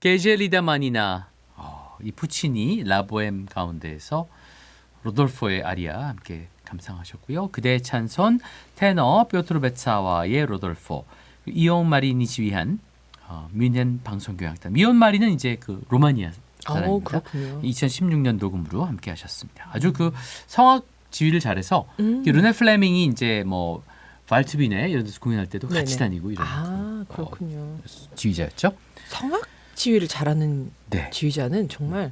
게젤리다 마니나 이 푸치니 라보엠 가운데에서 로돌포의 아리아 함께 감상하셨고요. 그대의 찬손 테너 뾰트로 베차와의 로돌포 이온 마린이 지휘한 뮌헨 방송교향단. 이온 마린은 이제 그 로마니아 사람입니다. 그렇군요. 2016년 녹음으로 함께 하셨습니다. 아주 그 성악 지휘를 잘해서 르네 플레밍이 이제 뭐 발트비네 이런 데서 공연할 때도 같이 네네. 다니고 이런 그렇군요. 지휘자였죠. 성악 지휘를 잘하는 네. 지휘자는 정말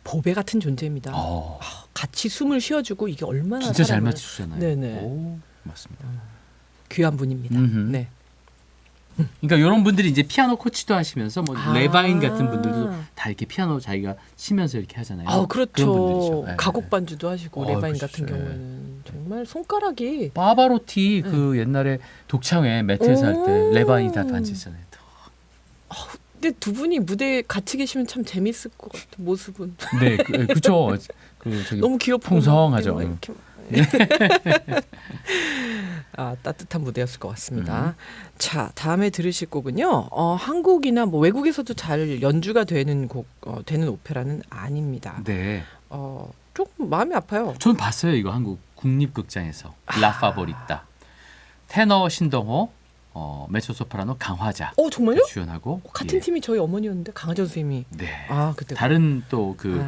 보배 같은 존재입니다. 같이 숨을 쉬어주고 이게 얼마나 진짜 잘 사람을- 맞추잖아요. 네네. 오, 맞습니다. 귀한 분입니다. 음흠. 네. 그러니까 이런 분들이 이제 피아노 코치도 하시면서 뭐 아. 레바인 같은 분들도 다 이렇게 피아노 자기가 치면서 이렇게 하잖아요. 그런 그렇죠. 분들이죠. 네. 가곡 반주도 하시고 레바인 그렇죠. 같은 경우에는 정말 손가락이 바바로티 그 옛날에 독창회 매트에서 할 때 오. 레바인 다 반주했잖아요. 근데 두 분이 무대에 같이 계시면 참 재밌을 것 같아 모습은. 네, 그렇죠. 그 저기 너무 귀엽고 풍성하죠. 막 이렇게. 따뜻한 무대였을 것 같습니다. 자, 다음에 들으실 곡은요. 한국이나 뭐 외국에서도 잘 연주가 되는 곡, 되는 오페라는 아닙니다. 네. 조금 마음이 아파요. 전 봤어요 이거 한국 국립극장에서 라파보리타 테너 신동호 메초소프라노 강화자 정말요? 주연하고 같은 예. 팀이 저희 어머니였는데 강하전 선생님이. 네. 그때 다른 또 그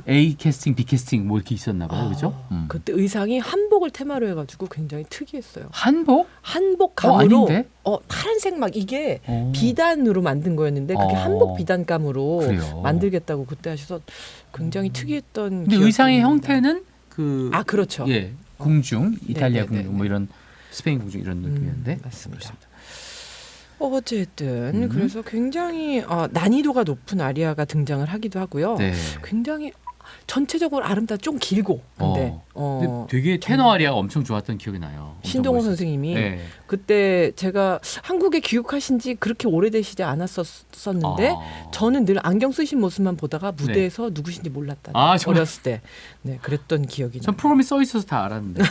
A 캐스팅, B 캐스팅 뭐 이렇게 있었나 봐요, 그죠? 그때 의상이 한복을 테마로 해가지고 굉장히 특이했어요. 한복? 한복 감으로 아닌데? 파란색 막 이게 어. 비단으로 만든 거였는데 그게 한복 비단감으로 그래요. 만들겠다고 그때 하셔서 굉장히 특이했던. 근데 기억이 의상의 납니다. 형태는 그 그렇죠. 예, 궁중, 이탈리아 네네네네. 궁중 뭐 이런 스페인 궁중 이런 느낌이었는데 맞습니다. 그렇습니다. 어쨌든 그래서 굉장히 난이도가 높은 아리아가 등장을 하기도 하고요. 네. 굉장히 전체적으로 아름다 좀 길고 근데 근데 되게 테너 아리아가 엄청 좋았던 기억이 나요. 엄청 신동호 멋있었어요. 선생님이 네. 그때 제가 한국에 귀국하신 지 그렇게 오래되시지 않았었는데 저는 늘 안경 쓰신 모습만 보다가 무대에서 누구신지 몰랐다. 정말? 어렸을 때. 네, 그랬던 기억이 전 나요. 프로그램이 써 있어서 다 알았는데.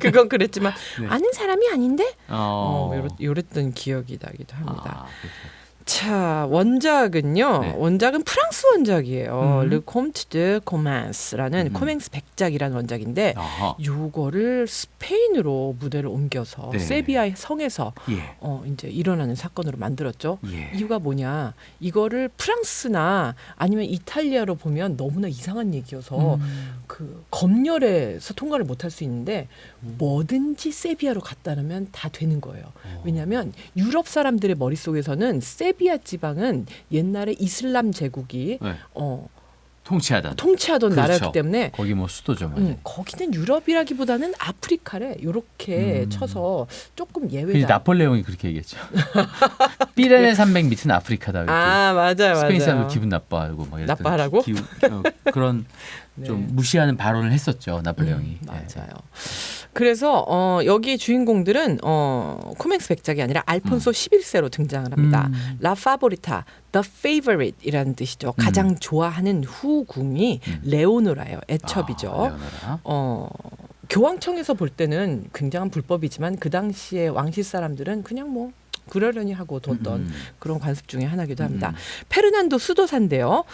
그건 그랬지만 네. 아는 사람이 아닌데? 어. 요랬던 기억이 나기도 합니다. 그렇죠. 자, 원작은요. 네. 원작은 프랑스 원작이에요. 음. Le Comte de Comens라는 음. 코맹스 백작이라는 원작인데 아하. 요거를 스페인으로 무대를 옮겨서 네. 세비야의 성에서 예. 이제 일어나는 사건으로 만들었죠. 예. 이유가 뭐냐? 이거를 프랑스나 아니면 이탈리아로 보면 너무나 이상한 얘기여서 그 검열에서 통과를 못할 수 있는데 뭐든지 세비야로 갖다 놓으면 다 되는 거예요. 왜냐하면 유럽 사람들의 머릿속에서는 세비야 지방은 옛날에 이슬람 제국이 네. 통치하던 그렇죠. 나라였기 때문에 거기 뭐 수도죠. 맞아요. 거기는 유럽이라기보다는 아프리카래 요렇게 쳐서 조금 그래서 예외다. 나폴레옹이 그렇게 얘기했죠. 피레네 산맥 밑은 아프리카다. 이렇게. 맞아요. 스페인 사람들 기분 나빠하고 막 이랬던 나빠하라고? 그런 네. 좀 무시하는 발언을 했었죠. 나폴레옹이. 맞아요. 그래서 여기 주인공들은 코맹스 백작이 아니라 알폰소 11세로 등장을 합니다. 라 파보리타, the favorite이라는 뜻이죠. 가장 좋아하는 후궁이 레오노라예요. 애첩이죠. 레오노라. 교황청에서 볼 때는 굉장한 불법이지만 그 당시에 왕실 사람들은 그냥 뭐 그러려니 하고 뒀던 그런 관습 중에 하나기도 합니다. 페르난도 수도사인데요.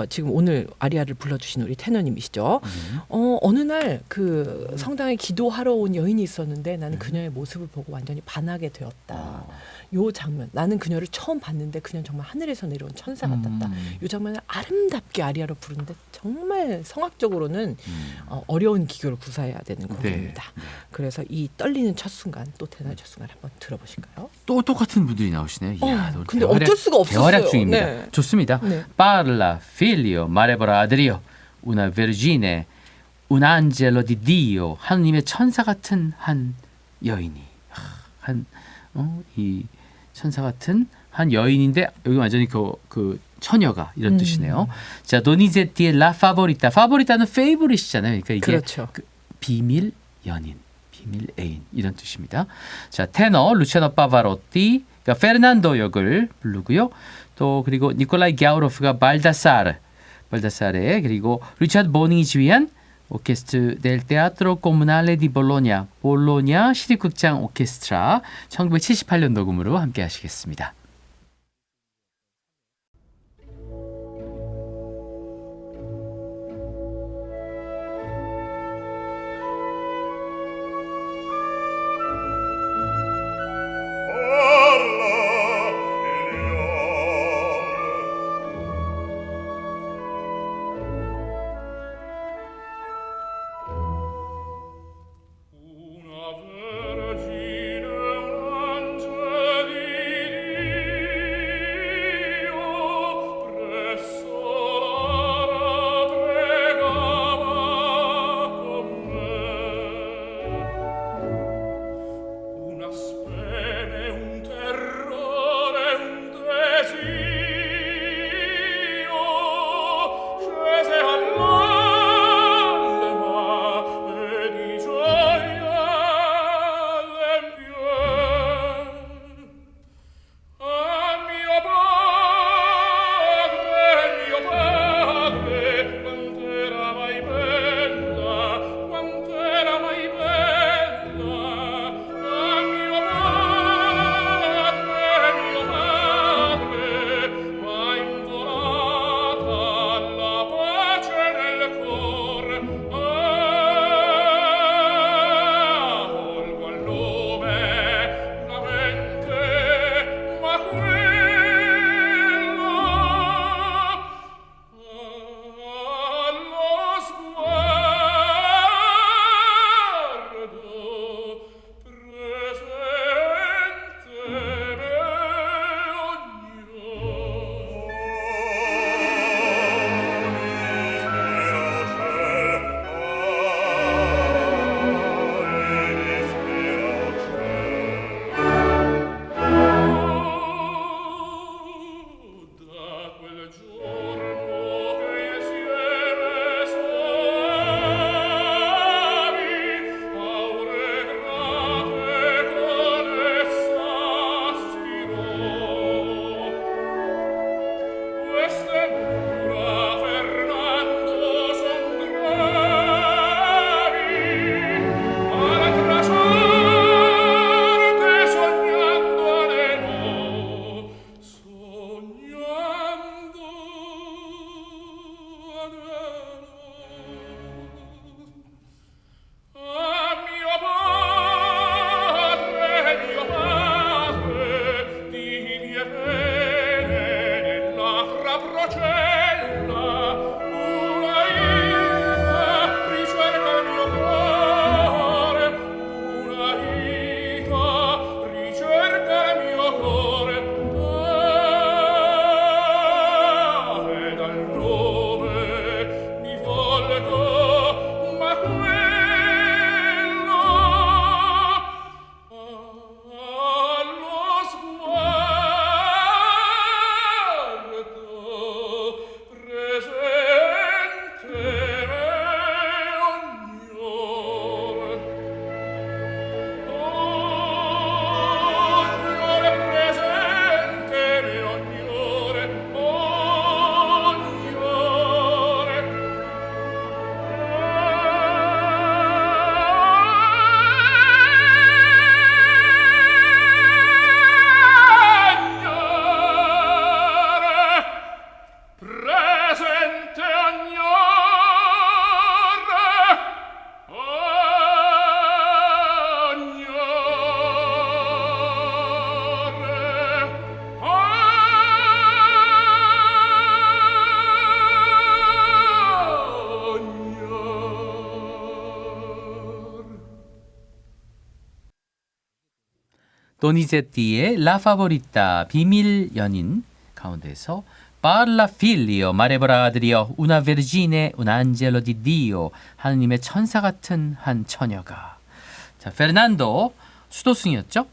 지금 오늘 아리아를 불러주신 우리 테너님이시죠. 어느 날 그 성당에 기도하러 온 여인이 있었는데 나는 그녀의 모습을 보고 완전히 반하게 되었다. 요 장면, 나는 그녀를 처음 봤는데 그녀는 정말 하늘에서 내려온 천사 같았다. 요 장면을 아름답게 아리아로 부르는데 정말 성악적으로는 어려운 기교를 구사해야 되는 곡입니다. 네. 그래서 이 떨리는 첫 순간, 또 테너의 첫 순간 한번 들어보실까요? 또 똑같은 분들이 나오시네요. 이야, 노래 근데 대활약- 어쩔 수가 없었어요. 대활약 중입니다. 네. 좋습니다. 네. Parla, figlio, marevora adrio, una vergine, un angelo di Dio. 하느님의 천사 같은 한 여인이 이 천사 같은 한 여인인데 여기 완전히 그 처녀가 이런 뜻이네요. 자, 도니제티의 La Favorita. Favorita는 favorite이잖아요. 그러니까 이게 그렇죠. 그 비밀 연인, 비밀 애인 이런 뜻입니다. 자, 테너 루치아노 파바로티, 그러니까 페르난도 역을 부르고요. 또 그리고 니콜라이 갸우로프가 발다사레 그리고 리차드 보닝이 지휘한 오케스트 델 테아트로 코무날레 디 볼로냐 시립극장 오케스트라 1978년 녹음으로 함께 하시겠습니다. 도니제티의 La Favorita 비밀 연인 가운데서 Parla figlio, marevora adrio, una vergine, un angelo di Dio. 하느님의 천사 같은 한 처녀가. 자, 페르난도 수도승이었죠.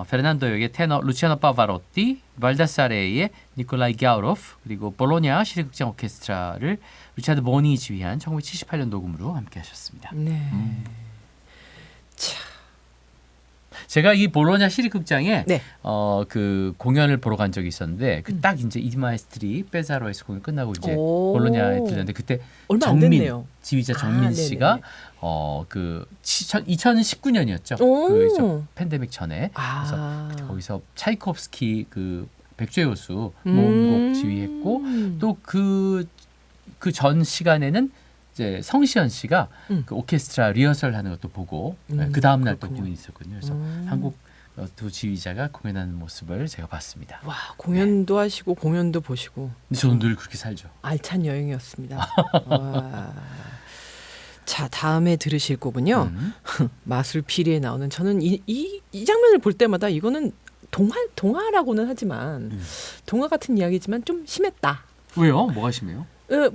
페르난도 역의 테너 루치아노 파바로티, 발다사레의 니콜라이 갸우로프, 그리고 볼로냐 시립극장 오케스트라를 리차드 보니 지휘한 1978년 녹음으로 함께 하셨습니다. 네. 자, 제가 이 볼로냐 시립극장에 네. 그 공연을 보러 간 적이 있었는데 그 딱 이제 이마에스트리 페자로에서 공연 끝나고 이제 오. 볼로냐에 들렸는데 그때 얼마 안 정민 됐네요. 지휘자 아, 정민 씨가 그 2019년이었죠. 오. 그 팬데믹 전에 아. 그래서 거기서 차이콥스키 그 백조의 호수 모음곡 지휘했고 또 그 전 시간에는 이제 성시현 씨가 그 오케스트라 리허설 하는 것도 보고 그 다음 날 또 공연이 있었거든요. 그래서 한국 두 지휘자가 공연하는 모습을 제가 봤습니다. 와, 공연도 하시고 공연도 보시고. 근데 저는 늘 그렇게 살죠. 알찬 여행이었습니다. 와. 자, 다음에 들으실 곡은요. 마술피리에 나오는 저는 이 장면을 볼 때마다 이거는 동화라고는 하지만 동화 같은 이야기지만 좀 심했다. 왜요? 뭐가 심해요?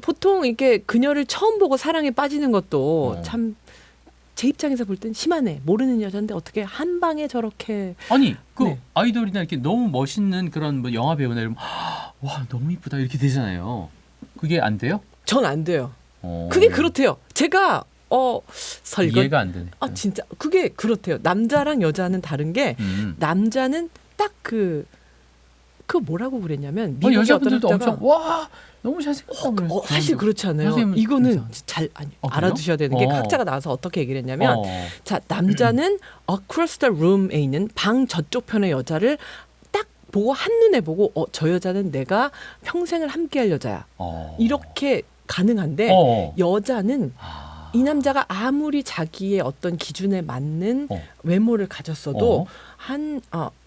보통 이렇게 그녀를 처음 보고 사랑에 빠지는 것도 참 제 입장에서 볼 땐 심하네. 모르는 여자인데 어떻게 한 방에 저렇게. 아니 그 네. 아이돌이나 이렇게 너무 멋있는 그런 뭐 영화 배우나 이러면 와 너무 이쁘다 이렇게 되잖아요. 그게 안 돼요? 전 안 돼요. 그게 그렇대요. 제가 설거 이해가 안 되네. 아 진짜 그게 그렇대요. 남자랑 여자는 다른 게 남자는 딱 그 뭐라고 그랬냐면 미국의 여자분들도 어떤 엄청 와 너무 잘생겼다. 사실 그렇지 않아요. 선생님은 이거는 그래서. 잘 그래요? 알아두셔야 되는 게 각자가 나와서 어떻게 얘기를 했냐면 자 남자는 across the room에 있는 방 저쪽 편의 여자를 딱 보고 한눈에 보고 저 여자는 내가 평생을 함께할 여자야. 이렇게 가능한데 여자는 이 남자가 아무리 자기의 어떤 기준에 맞는 외모를 가졌어도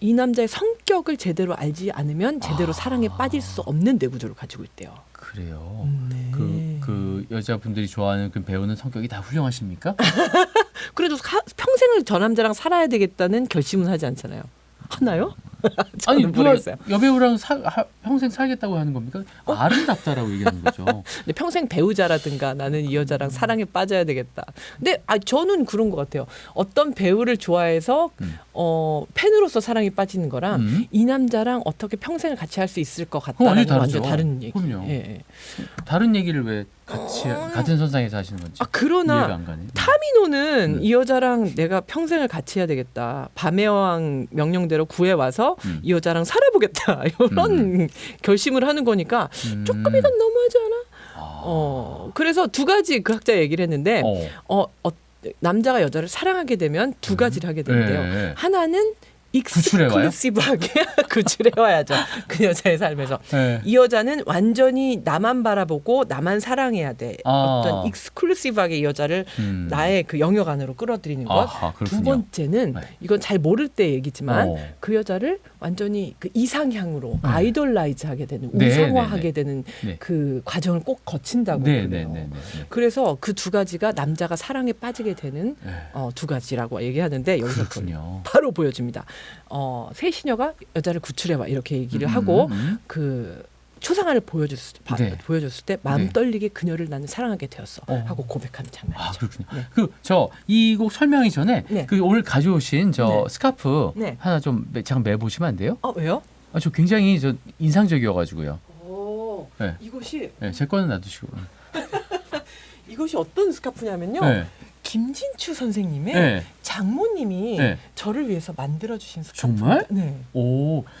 이 남자의 성격을 제대로 알지 않으면 제대로 사랑에 빠질 수 없는 뇌구조를 가지고 있대요. 그래요. 네. 그 여자분들이 좋아하는 그 배우는 성격이 다 훌륭하십니까? 그래도 평생을 저 남자랑 살아야 되겠다는 결심은 하지 않잖아요. 하나요? 아니 저는 누가 모르겠어요. 여배우랑 평생 살겠다고 하는 겁니까? 아름답다라고 얘기하는 거죠. 근데 평생 배우자라든가 나는 이 여자랑 사랑에 빠져야 되겠다. 근데 저는 그런 것 같아요. 어떤 배우를 좋아해서 팬으로서 사랑에 빠지는 거랑 이 남자랑 어떻게 평생을 같이 할 수 있을 것 같다는 건 완전 다른 얘기. 그럼요. 예. 다른 얘기를 왜 같은 선상에서 하시는 건지 이해가 그러나 안 가네. 타미노는 이 여자랑 내가 평생을 같이 해야 되겠다. 밤의 여왕 명령대로 구해와서 이 여자랑 살아보겠다. 이런 결심을 하는 거니까 조금 이건 너무하지 않아? 그래서 두 가지 그 학자 얘기를 했는데 남자가 여자를 사랑하게 되면 두 가지를 하게 된대요. 네. 하나는 구출해와요? 익스클루시브하게 구출해와야죠. 그 여자의 삶에서. 네. 이 여자는 완전히 나만 바라보고 나만 사랑해야 돼. 어떤 익스클루시브하게 이 여자를 나의 그 영역 안으로 끌어들이는 것. 두 번째는 이건 잘 모를 때 얘기지만 그 여자를 완전히 그 이상향으로 아이돌라이즈하게 되는 우상화하게 되는 그 과정을 꼭 거친다고 그래요. 그래서 그 두 가지가 남자가 사랑에 빠지게 되는 두 가지라고 얘기하는데 여기서 바로 보여줍니다. 새 시녀가 여자를 구출해와 이렇게 얘기를 하고 그 초상화를 보여줬을 때 마음 떨리게 그녀를 나는 사랑하게 되었어 하고 고백하는 장면이죠. 그렇군요. 이 곡 설명하기 전에 그 오늘 가져오신 스카프 하나 좀 잠깐 매보시면 안 돼요? 왜요? 저 굉장히 인상적이어가지고요. 이것이 제 거는 놔두시고. 이것이 어떤 스카프냐면요. 김진추 선생님의 장모님이 저를 위해서 만들어 주신 스카프. 정말? 네.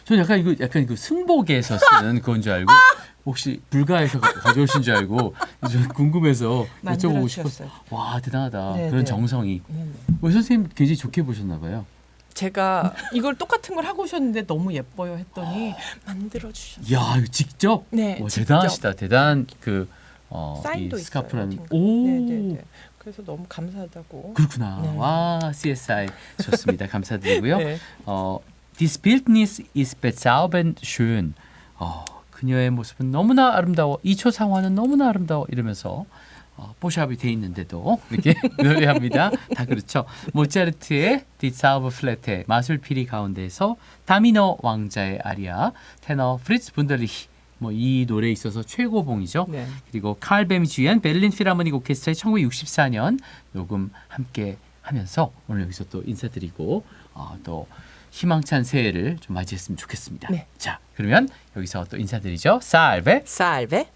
저는 약간 그 승복에서 쓰는 그건 줄 알고 혹시 불가에서 가져오신 줄 알고 좀 궁금해서 여쭤보고 싶었어요. 와 대단하다. 그런 정성이. 우리 선생님 굉장히 좋게 보셨나 봐요. 제가 이걸 똑같은 걸 하고 오셨는데 너무 예뻐요 했더니 만들어 주셨어요. 야 이거 직접? 네. 대단하시다. 대단한 사인도 이 스카프라는. 있어요. 그래서 너무 감사하다고. 그렇구나. 와 CSI 좋습니다. 감사드리고요. This Bildnis ist bezaubernd schön. 그녀의 모습은 너무나 아름다워. 이 초상화는 너무나 아름다워. 이러면서 뽀샵이 돼 있는데도 이렇게 노래합니다. 다 그렇죠. 모차르트의 디 사우브 플레테 마술피리 가운데에서 다미노 왕자의 아리아 테너 프리츠 분들리히 뭐 이 노래에 있어서 최고봉이죠. 네. 그리고 칼 뱀이 주연 베를린 필하모닉 오케스트라의 1964년 녹음 함께 하면서 오늘 여기서 또 인사드리고 또 희망찬 새해를 좀 맞이했으면 좋겠습니다. 네. 자, 그러면 여기서 또 인사드리죠. 살베. 살베.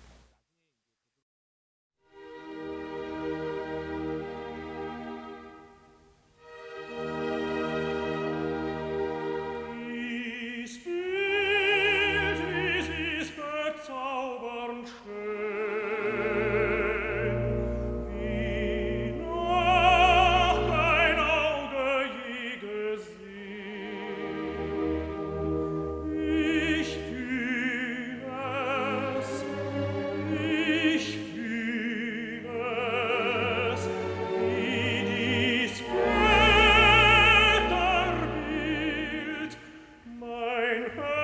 Wie spielt, wie sie's bezaubernd schön, wie noch kein Auge je gesehen. Ich fühl es, wie dies Götterbild mein Herz